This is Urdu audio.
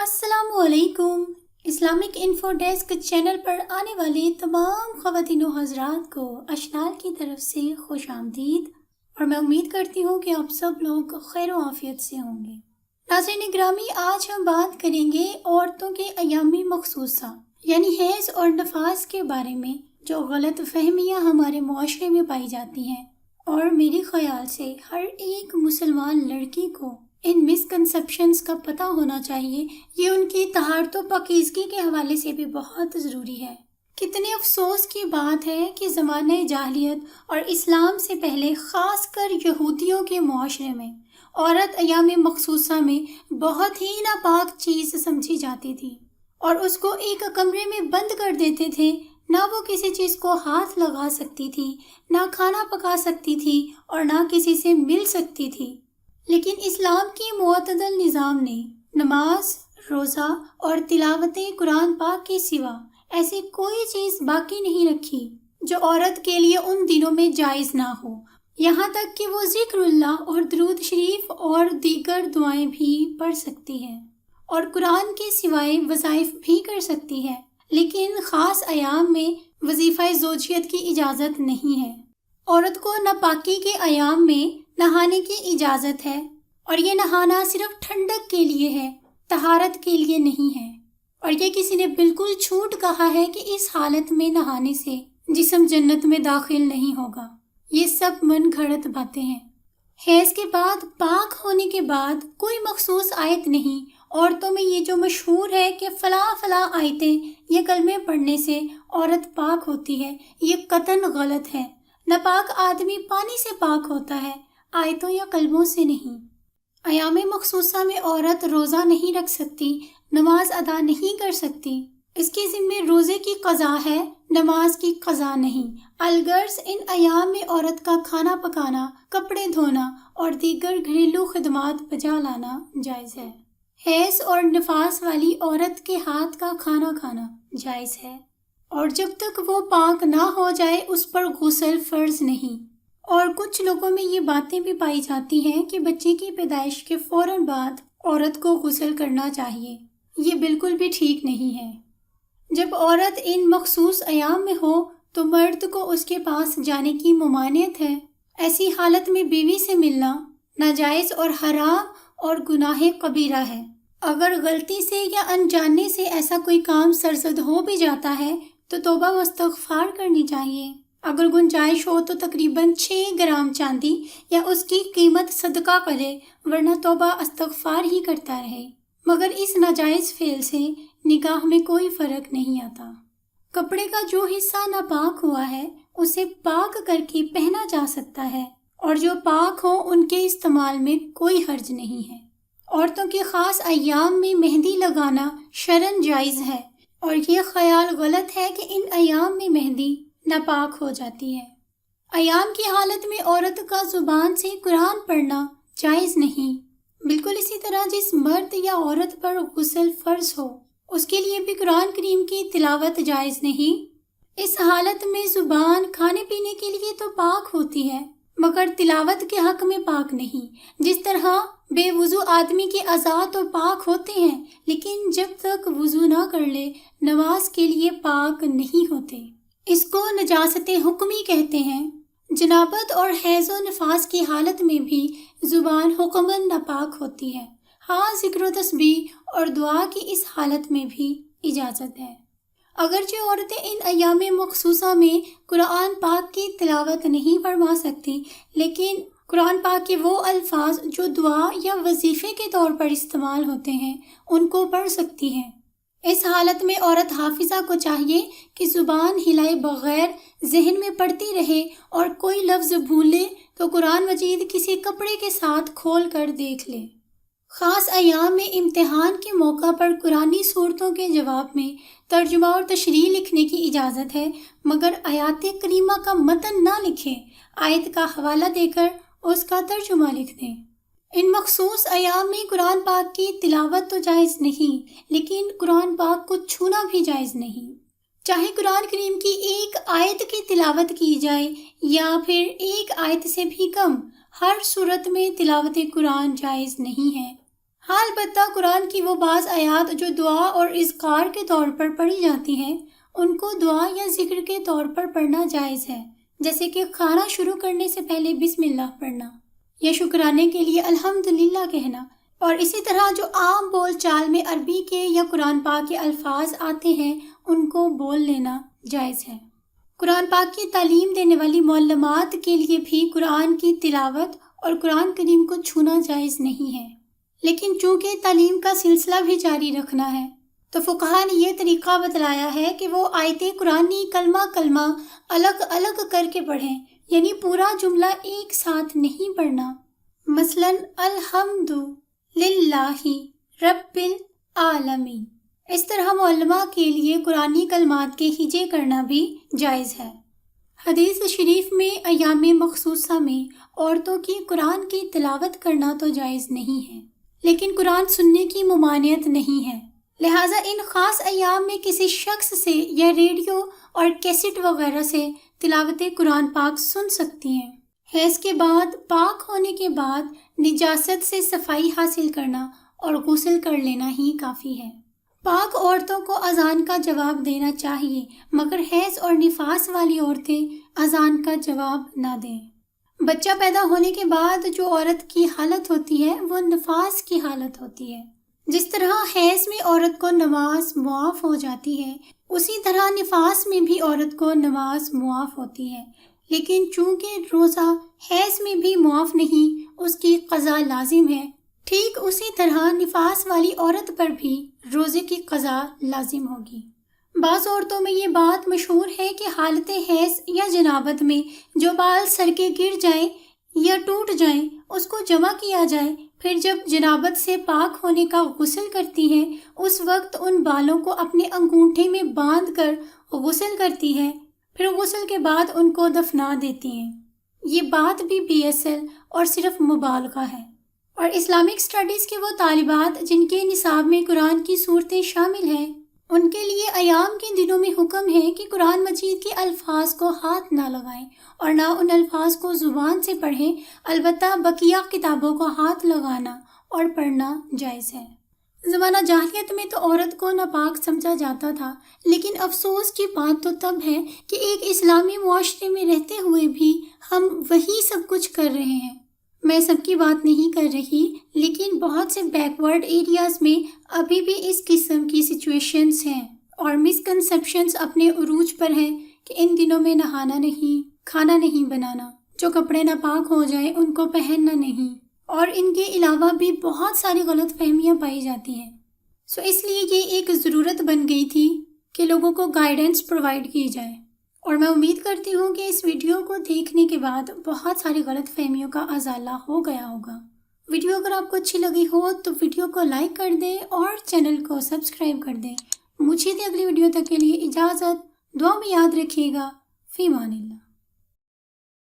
السلام علیکم۔ اسلامک انفو ڈیسک چینل پر آنے والے تمام خواتین و حضرات کو اشنال کی طرف سے خوش آمدید، اور میں امید کرتی ہوں کہ آپ سب لوگ خیر و عافیت سے ہوں گے۔ ناظرین گرامی، آج ہم بات کریں گے عورتوں کے ایام مخصوصہ یعنی حیض اور نفاس کے بارے میں، جو غلط فہمیاں ہمارے معاشرے میں پائی جاتی ہیں، اور میرے خیال سے ہر ایک مسلمان لڑکی کو ان مسکنسیپشنز کا پتہ ہونا چاہیے۔ یہ ان کی طہارت و پاکیزگی کے حوالے سے بھی بہت ضروری ہے۔ کتنے افسوس کی بات ہے کہ زمانہ جاہلیت اور اسلام سے پہلے، خاص کر یہودیوں کے معاشرے میں، عورت ایام مخصوصہ میں بہت ہی ناپاک چیز سمجھی جاتی تھی، اور اس کو ایک کمرے میں بند کر دیتے تھے۔ نہ وہ کسی چیز کو ہاتھ لگا سکتی تھی، نہ کھانا پکا سکتی تھی، اور نہ کسی سے مل سکتی تھی۔ لیکن اسلام کی معتدل نظام نے نماز، روزہ اور تلاوت قرآن پاک کے سوا ایسی کوئی چیز باقی نہیں رکھی جو عورت کے لیے ان دنوں میں جائز نہ ہو، یہاں تک کہ وہ ذکر اللہ اور درود شریف اور دیگر دعائیں بھی پڑھ سکتی ہے، اور قرآن کے سوائے وظائف بھی کر سکتی ہے۔ لیکن خاص ایام میں وظیفہ زوجیت کی اجازت نہیں ہے۔ عورت کو ناپاکی کے ایام میں نہانے کی اجازت ہے، اور یہ نہانا صرف ٹھنڈک کے لیے ہے، طہارت کے لیے نہیں ہے۔ اور یہ کسی نے بالکل چھوٹ کہا ہے کہ اس حالت میں نہانے سے جسم جنت میں داخل نہیں ہوگا، یہ سب من گھڑت باتیں ہیں۔ حیض کے بعد پاک ہونے کے بعد کوئی مخصوص آیت نہیں۔ عورتوں میں یہ جو مشہور ہے کہ فلاں فلاں آیتیں یا کلمے پڑھنے سے عورت پاک ہوتی ہے، یہ قطعاً غلط ہے۔ ناپاک آدمی پانی سے پاک ہوتا ہے، آیتوں یا کلموں سے نہیں۔ ایام مخصوصہ میں عورت روزہ نہیں رکھ سکتی، نماز ادا نہیں کر سکتی۔ اس کے ذمے روزے کی قضا ہے، نماز کی قضا نہیں۔ الغرض ان ایام میں عورت کا کھانا پکانا، کپڑے دھونا اور دیگر گھریلو خدمات بجا لانا جائز ہے۔ حیض اور نفاس والی عورت کے ہاتھ کا کھانا کھانا جائز ہے، اور جب تک وہ پاک نہ ہو جائے اس پر غسل فرض نہیں۔ اور کچھ لوگوں میں یہ باتیں بھی پائی جاتی ہیں کہ بچے کی پیدائش کے فوراً بعد عورت کو غسل کرنا چاہیے، یہ بالکل بھی ٹھیک نہیں ہے۔ جب عورت ان مخصوص ایام میں ہو تو مرد کو اس کے پاس جانے کی ممانعت ہے۔ ایسی حالت میں بیوی سے ملنا ناجائز اور حرام اور گناہ کبیرہ ہے۔ اگر غلطی سے یا انجانے سے ایسا کوئی کام سرزد ہو بھی جاتا ہے تو توبہ و استغفار کرنی چاہیے۔ اگر گنجائش ہو تو تقریباً 6 گرام چاندی یا اس کی قیمت صدقہ کرے، ورنہ توبہ استغفار ہی کرتا رہے۔ مگر اس ناجائز فعل سے نکاح میں کوئی فرق نہیں آتا۔ کپڑے کا جو حصہ ناپاک ہوا ہے اسے پاک کر کے پہنا جا سکتا ہے، اور جو پاک ہو ان کے استعمال میں کوئی حرج نہیں ہے۔ عورتوں کے خاص ایام میں مہندی لگانا شرعاً جائز ہے، اور یہ خیال غلط ہے کہ ان ایام میں مہندی ناپاک ہو جاتی ہے۔ ایام کی حالت میں عورت کا زبان سے قرآن پڑھنا جائز نہیں۔ بالکل اسی طرح جس مرد یا عورت پر غسل فرض ہو اس کے لیے بھی قرآن کریم کی تلاوت جائز نہیں۔ اس حالت میں زبان کھانے پینے کے لیے تو پاک ہوتی ہے، مگر تلاوت کے حق میں پاک نہیں۔ جس طرح بے وضو آدمی کے اعضاء تو پاک ہوتے ہیں، لیکن جب تک وضو نہ کر لے نماز کے لیے پاک نہیں ہوتے۔ اس کو نجاست حکمی کہتے ہیں۔ جنابت اور حیض و نفاس کی حالت میں بھی زبان حکماً ناپاک ہوتی ہے۔ ہاں، ذکر و تسبیح اور دعا کی اس حالت میں بھی اجازت ہے۔ اگرچہ عورتیں ان ایام مخصوصہ میں قرآن پاک کی تلاوت نہیں فرما سکتی، لیکن قرآن پاک کے وہ الفاظ جو دعا یا وظیفے کے طور پر استعمال ہوتے ہیں ان کو پڑھ سکتی ہیں۔ اس حالت میں عورت حافظہ کو چاہیے کہ زبان ہلائے بغیر ذہن میں پڑھتی رہے، اور کوئی لفظ بھولے تو قرآن مجید کسی کپڑے کے ساتھ کھول کر دیکھ لے۔ خاص ایام میں امتحان کے موقع پر قرآنی صورتوں کے جواب میں ترجمہ اور تشریح لکھنے کی اجازت ہے، مگر آیات کریمہ کا متن نہ لکھیں، آیت کا حوالہ دے کر اس کا ترجمہ لکھ دیں۔ ان مخصوص ایام میں قرآن پاک کی تلاوت تو جائز نہیں، لیکن قرآن پاک کو چھونا بھی جائز نہیں۔ چاہے قرآن کریم کی ایک آیت کی تلاوت کی جائے یا پھر ایک آیت سے بھی کم، ہر صورت میں تلاوت قرآن جائز نہیں ہے۔ ہاں، البتہ قرآن کی وہ بعض آیات جو دعا اور اذکار کے طور پر پڑھی جاتی ہیں، ان کو دعا یا ذکر کے طور پر پڑھنا جائز ہے، جیسے کہ کھانا شروع کرنے سے پہلے بسم اللہ پڑھنا یا شکرانے کے لیے الحمدللہ کہنا، اور اسی طرح جو عام بول چال میں عربی کے یا قرآن پاک کے الفاظ آتے ہیں ان کو بول لینا جائز ہے۔ قرآن پاک کی تعلیم دینے والی معلمات کے لیے بھی قرآن کی تلاوت اور قرآن کریم کو چھونا جائز نہیں ہے، لیکن چونکہ تعلیم کا سلسلہ بھی جاری رکھنا ہے تو فقہا نے یہ طریقہ بتلایا ہے کہ وہ آیت قرآنی کلمہ کلمہ الگ الگ کر کے پڑھیں، یعنی پورا جملہ ایک ساتھ نہیں پڑھنا۔ مثلا الحمد للہ رب العالمین، اس طرح معلمہ کے لیے قرآنی کلمات کے ہجے کرنا بھی جائز ہے۔ حدیث شریف میں ایام مخصوصہ میں عورتوں کی قرآن کی تلاوت کرنا تو جائز نہیں ہے، لیکن قرآن سننے کی ممانعت نہیں ہے، لہٰذا ان خاص ایام میں کسی شخص سے یا ریڈیو اور کیسٹ وغیرہ سے تلاوت قرآن پاک سن سکتی ہیں۔ حیض کے بعد پاک ہونے کے بعد نجاست سے صفائی حاصل کرنا اور غسل کر لینا ہی کافی ہے۔ پاک عورتوں کو اذان کا جواب دینا چاہیے، مگر حیض اور نفاس والی عورتیں اذان کا جواب نہ دیں۔ بچہ پیدا ہونے کے بعد جو عورت کی حالت ہوتی ہے وہ نفاس کی حالت ہوتی ہے۔ جس طرح حیض میں عورت کو نماز معاف ہو جاتی ہے، اسی طرح نفاس میں بھی عورت کو نماز معاف ہوتی ہے، لیکن چونکہ روزہ حیض میں بھی معاف نہیں، اس کی قضا لازم ہے، ٹھیک اسی طرح نفاس والی عورت پر بھی روزے کی قضا لازم ہوگی۔ بعض عورتوں میں یہ بات مشہور ہے کہ حالت حیض یا جنابت میں جو بال سر کے گر جائیں یا ٹوٹ جائیں اس کو جمع کیا جائے، پھر جب جنابت سے پاک ہونے کا غسل کرتی ہیں اس وقت ان بالوں کو اپنے انگوٹھے میں باندھ کر غسل کرتی ہے، پھر غسل کے بعد ان کو دفنا دیتی ہیں۔ یہ بات بھی بے اصل اور صرف مبالغہ ہے، اور اسلامک اسٹڈیز کے وہ طالبات جن کے نصاب میں قرآن کی صورتیں شامل ہیں ان کے لیے ایام کے دنوں میں حکم ہے کہ قرآن مجید کے الفاظ کو ہاتھ نہ لگائیں اور نہ ان الفاظ کو زبان سے پڑھیں، البتہ بقیہ کتابوں کو ہاتھ لگانا اور پڑھنا جائز ہے۔ زمانہ جاہلیت میں تو عورت کو ناپاک سمجھا جاتا تھا، لیکن افسوس کی بات تو تب ہے کہ ایک اسلامی معاشرے میں رہتے ہوئے بھی ہم وہی سب کچھ کر رہے ہیں۔ میں سب کی بات نہیں کر رہی، لیکن بہت سے بیکورڈ ایریاز میں ابھی بھی اس قسم کی سچویشنز ہیں اور مسکنسیپشنز اپنے عروج پر ہیں کہ ان دنوں میں نہانا نہیں، کھانا نہیں بنانا، جو کپڑے ناپاک ہو جائیں ان کو پہننا نہیں، اور ان کے علاوہ بھی بہت ساری غلط فہمیاں پائی جاتی ہیں۔ اس لیے یہ ایک ضرورت بن گئی تھی کہ لوگوں کو گائیڈنس پرووائڈ کی جائے، اور میں امید کرتی ہوں کہ اس ویڈیو کو دیکھنے کے بعد بہت ساری غلط فہمیوں کا ازالہ ہو گیا ہوگا۔ ویڈیو اگر آپ کو اچھی لگی ہو تو ویڈیو کو لائک کر دیں اور چینل کو سبسکرائب کر دیں۔ مجھے اگلی ویڈیو تک کے لیے اجازت، دعا میں یاد رکھیے گا، فی امان اللہ۔